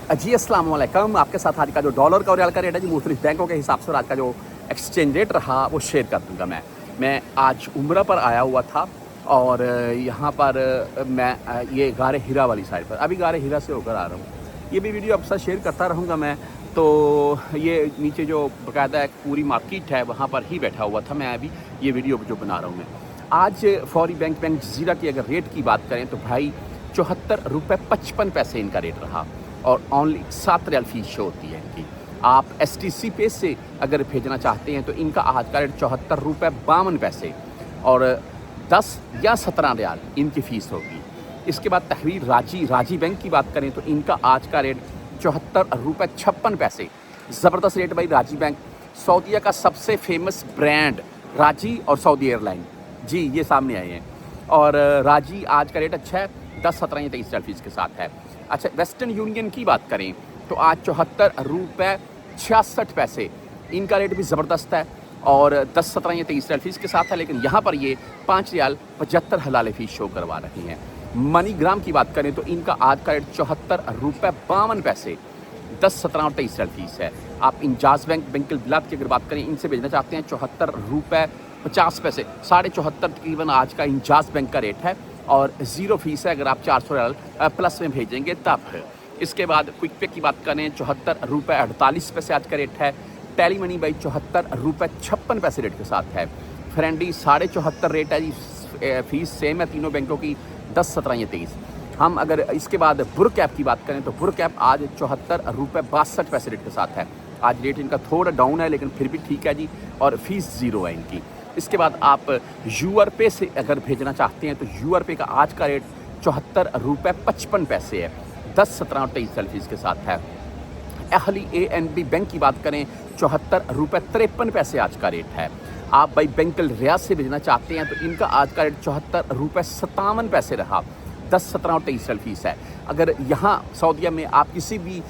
जी अस्सलाम वालेकुम। आपके साथ आज का जो डॉलर का और रियाल का रेट है जी मुख्तलिफ बैंकों के हिसाब से और आज का जो एक्सचेंज रेट रहा वो शेयर कर दूंगा। मैं आज उम्रा पर आया हुआ था और यहाँ पर मैं ये गारे हीरा वाली साइड पर अभी गारे हीरा से होकर आ रहा हूँ। ये भी वीडियो आपके साथ शेयर करता रहूँगा मैं। तो ये नीचे जो बाकायदा एक पूरी मार्केट है वहाँ पर ही बैठा हुआ था मैं अभी ये वीडियो जो बना रहा हूँ मैं। आज फौरी बैंक जजीरा की अगर रेट की बात करें तो भाई 74 रुपये 55 पैसे इनका रेट रहा और ओनली 7 रियाल फीस शो होती है इनकी। आप STC पे से अगर भेजना चाहते हैं तो इनका आज का रेट 74 रुपये 52 पैसे और 10 या 17 रियाल इनकी फ़ीस होगी। इसके बाद तहरीर राजी बैंक की बात करें तो इनका आज का रेट 74 रुपये 56 पैसे। ज़बरदस्त रेट भाई राजी बैंक, सऊदीया का सबसे फेमस ब्रांड राजी और सऊदी एयरलाइन जी ये सामने आए हैं। और राजी आज का रेट अच्छा है, 10, 17 या 23 रियाल फीस के साथ है। अच्छा, वेस्टर्न यूनियन की बात करें तो आज 74 रुपये 66 पैसे इनका रेट भी ज़बरदस्त है और 10, 17 या 23 रियाल फीस के साथ है। लेकिन यहाँ पर ये 5 रियाल 75 हलाल फ़ीस शो करवा रही हैं। मनीग्राम की बात करें तो इनका आज का रेट 74 रुपये 52 पैसे, 10, 17 और 23 रियाल फीस है। आप इंजाज बैंकिल बिलात की अगर बात करें इनसे भेजना चाहते हैं 74 रुपये 50 पैसे, 74.5 तकरीबन आज का इंजाज बैंक का रेट है और ज़ीरो फीस है अगर आप 400 रियाल प्लस में भेजेंगे तब। इसके बाद क्विक पे की बात करें 74 रुपये 48 पैसे आज का रेट है। टेली मनी बाई 74 रुपये 56 पैसे रेट के साथ है। फ्रेंडी 74.5 रेट है जी, फीस सेम है तीनों बैंकों की, 10, 17 या 23। हम अगर इसके बाद बुर्क ऐप की बात करें तो बुर्क ऐप आज 74 रुपये 62 पैसे रेट के साथ है। आज रेट इनका थोड़ा डाउन है लेकिन फिर भी ठीक है जी और फीस ज़ीरो है इनकी। इसके बाद आप यूआर पे से अगर भेजना चाहते हैं तो यूआर पे का आज का रेट 74 रुपये 55 पैसे है, 10, 17 और 23 रियाल फीस के साथ है। अहली ANB बैंक की बात करें 74 रुपये 53 पैसे आज का रेट है। आप भाई बैंकल रियाज से भेजना चाहते हैं तो इनका आज का रेट 74 रुपये 57 पैसे रहा, 10, 17 और 23 रियाल फीस है। अगर यहाँ सऊदीया में आप किसी भी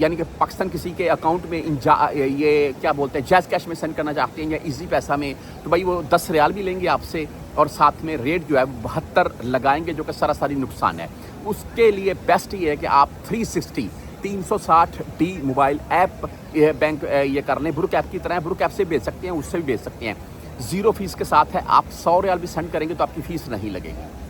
यानी कि पाकिस्तान किसी के अकाउंट में ये क्या बोलते हैं जैज़ कैश में सेंड करना चाहते हैं या इजी पैसा में तो भाई वो 10 रियाल भी लेंगे आपसे और साथ में रेट जो है 72 लगाएंगे जो कि सरासरी नुकसान है। उसके लिए बेस्ट ये है कि आप 360D मोबाइल ऐप बैंक ये कर लें, बुरुक ऐप की तरह बुरुक ऐप से भेज सकते हैं, उससे भी भेज सकते हैं। ज़ीरो फीस के साथ है। आप 100 रियाल भी सेंड करेंगे तो आपकी फ़ीस नहीं लगेगी।